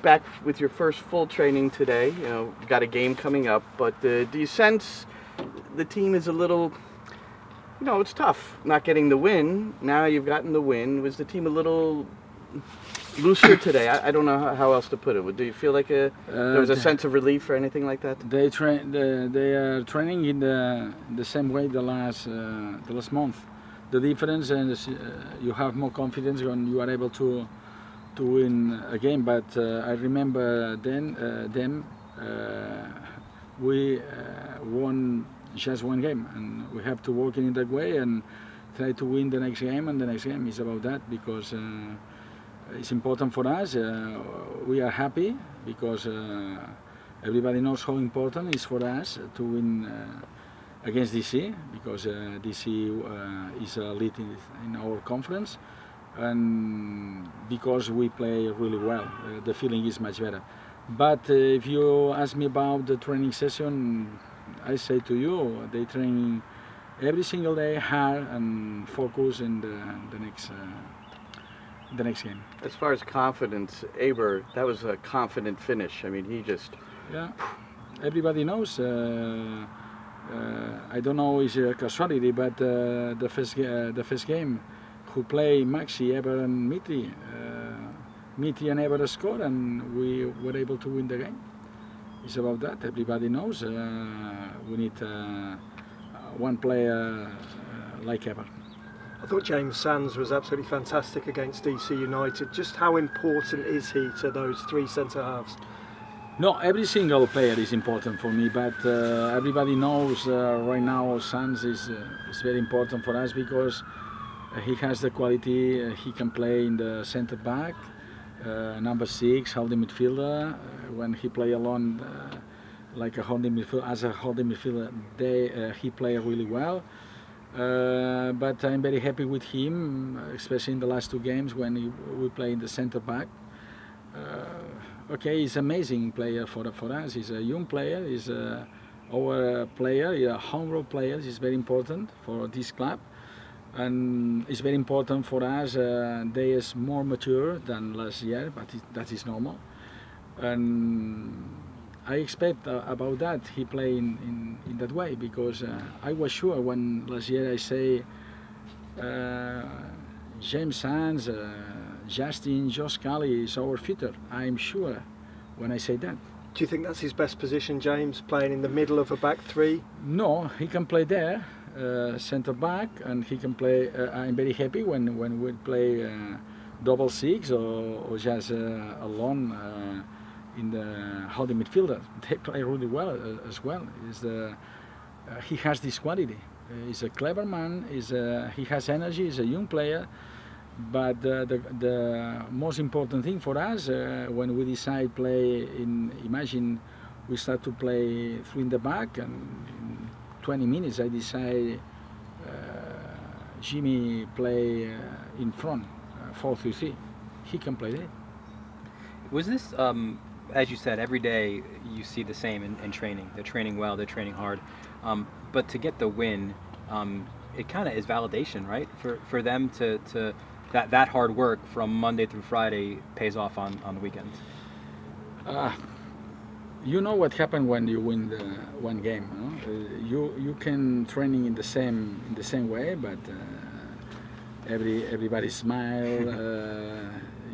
back with your first full training today. You know, you got a game coming up, but do you sense the team is a little, you know, it's tough not getting the win. Now you've gotten the win. Was the team a little looser today? I don't know how else to put it. Do you feel like there was a sense of relief or anything like that? They are training in the same way the last month. The difference is you have more confidence when you are able to win a game. But I remember we won just one game, and we have to work in that way and try to win the next game. And the next game is about that, because it's important for us. We are happy because everybody knows how important it is for us to win against DC, because DC is a lead in our conference, and because we play really well, the feeling is much better. But if you ask me about the training session, I say to you, they train every single day hard and focus in the next game. As far as confidence, Aber, that was a confident finish. I mean, he just... Yeah, everybody knows. I don't know if it's a casualty, but the first game, who play Maxi, Aber and Mitri, Mitri and Aber scored, and we were able to win the game. It's about that. Everybody knows we need one player like Aber. I thought James Sands was absolutely fantastic against DC United. Just how important is he to those three centre halves? No, every single player is important for me, but everybody knows right now Sands is very important for us, because he has the quality. He can play in the centre back, number 6, holding midfielder. When he play alone, like a holding midfielder, as a holding midfielder, he play really well. But I'm very happy with him, especially in the last 2 games when we play in the centre back. Okay, he's an amazing player for us. He's a young player. He's our player, a homegrown player. He's very important for this club, and it's very important for us. They is more mature than last year, but that is normal. And I expect about that he play in that way, because I was sure when last year I say James Sands, Justin, Josh Kelly is our future. I'm sure when I say that. Do you think that's his best position, James, playing in the middle of a back 3? No, he can play there, centre back, and he can play. I'm very happy when we play double 6 or just alone in the holding midfielder. They play really well as well. He has this quality. He's a clever man. He has energy. He's a young player. But the most important thing for us when we decide play imagine we start to play 3 in the back, and in 20 minutes I decide Jimmy play in front, 4-3-3. He can play there. Was this, as you said, every day you see the same in training? They're training well, they're training hard. But to get the win, it kind of is validation, right? For them to that hard work from Monday through Friday pays off on the weekends. You know what happened when you win the one game. No? You can training in the same way, but everybody smile.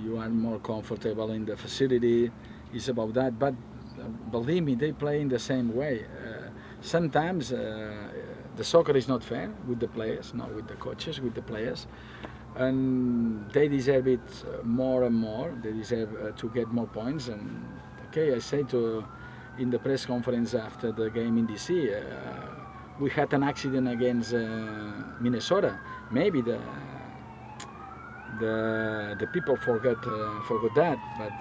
You are more comfortable in the facility. It's about that. But believe me, they play in the same way. Sometimes the soccer is not fair with the players, not with the coaches, with the players. And they deserve it more and more. They deserve to get more points. And okay, I say in the press conference after the game in DC, we had an accident against Minnesota. Maybe the people forgot that, but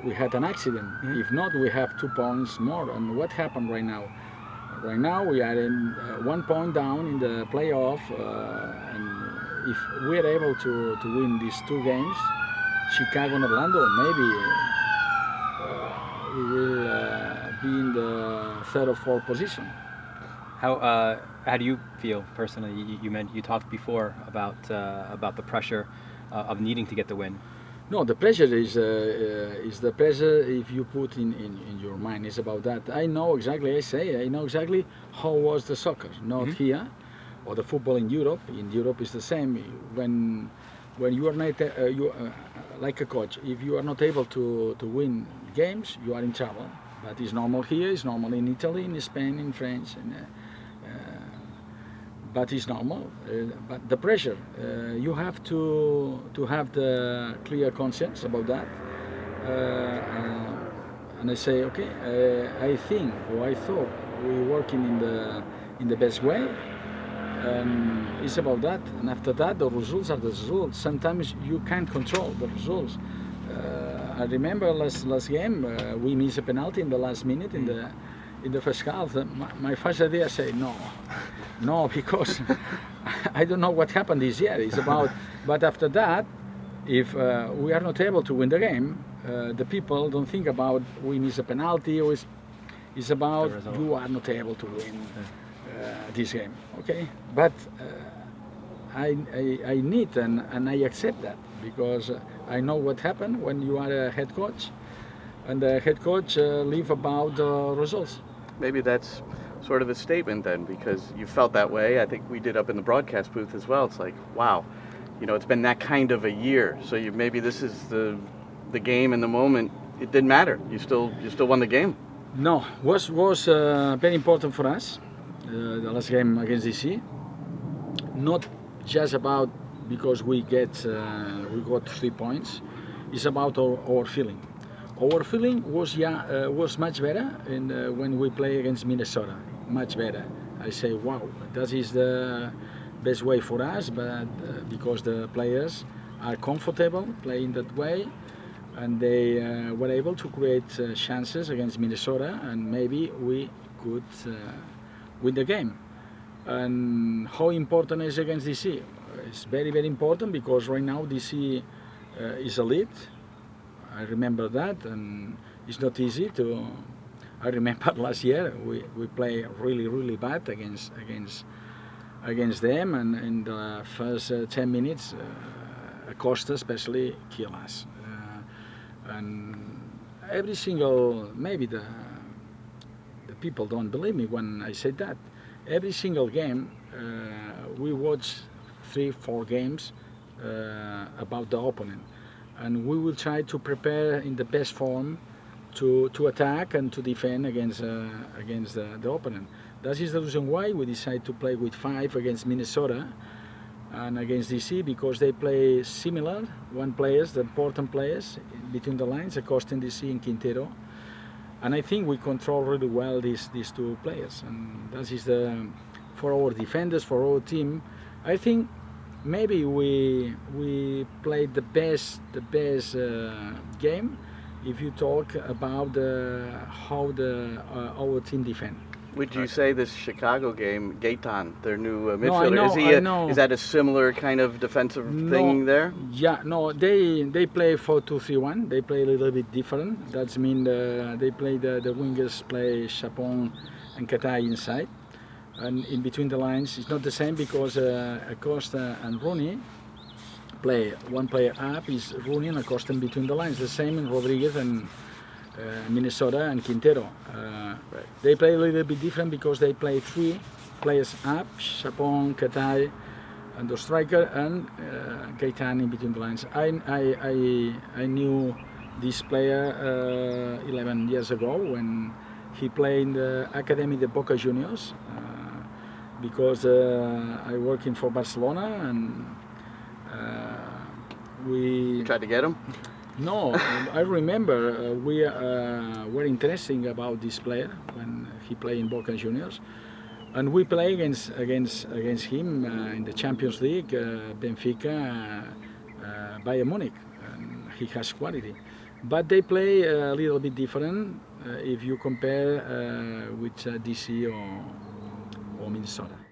we had an accident. Mm-hmm. If not, we have 2 points more. And what happened right now? Right now we are in 1 point down in the playoff, and if we're able to win these 2 games, Chicago and Orlando, maybe we will be in the 3rd or 4th position. How do you feel personally? You talked before about the pressure of needing to get the win. No, the pressure is the pressure if you put in your mind. It's about that. I know exactly. I know exactly how was the soccer, not here, or the football in Europe. In Europe, it's the same. When you are not like a coach, if you are not able to win games, you are in trouble. But it's normal here. It's normal in Italy, in Spain, in France, and. But it's normal. But the pressure, you have to have the clear conscience about that. And I say, okay, I think or I thought we're working in the best way. It's about that. And after that, the results are the results. Sometimes you can't control the results. I remember last game we missed a penalty in the last minute in the first half. My first idea, I say no, because I don't know what happened this year. It's about, but after that, if we are not able to win the game, the people don't think about we miss a penalty. Or it's about you are not able to win this game. Okay, but I need and I accept that because I know what happened when you are a head coach, and the head coach live about results. Maybe that's sort of a statement then, because you felt that way. I think we did up in the broadcast booth as well. It's like, wow, it's been that kind of a year. So maybe this is the game and the moment. It didn't matter. You still won the game. No, was very important for us. The last game against DC. Not just about because we got 3 points. It's about our feeling. Our feeling was much better when we play against Minnesota. Much better. I say, wow, that is the best way for us, but because the players are comfortable playing that way, and they were able to create chances against Minnesota, and maybe we could win the game. And how important is against DC? It's very, very important because right now DC is elite. I remember that, and it's not easy to. I remember last year we played really, really bad against them, and in the first 10 minutes, Acosta especially killed us. And every single, maybe the people don't believe me when I say that. Every single game, we watch 3-4 games about the opponent. And we will try to prepare in the best form to attack and to defend against the opponent. That is the reason why we decided to play with 5 against Minnesota and against DC, because they play similar, the important players between the lines, Acosta in DC and Quintero. And I think we control really well these 2 players. And that is for our defenders, for our team. I think maybe we played the best game if you talk about how our team defend. Would you say this Chicago game, Gaetan, their new No, midfielder, is that a similar kind of defensive thing there? Yeah, no, they play 4-2-3-1. They play a little bit different. That means they play the wingers play Chapon and Katai inside. And in between the lines, it's not the same because Acosta and Rooney play one player up is Rooney and Acosta in between the lines. The same in Rodriguez and Minnesota and Quintero. Right. They play a little bit different because they play 3 players up, Chapon, Katai, and the striker, and Gaetan in between the lines. I knew this player 11 years ago when he played in the academy de Boca Juniors. Because I working for Barcelona, and You tried to get him? No, I remember we were interested about this player when he played in Boca Juniors, and we play against him in the Champions League, Benfica, Bayern Munich, and he has quality. But they play a little bit different if you compare with DC or Minnesota.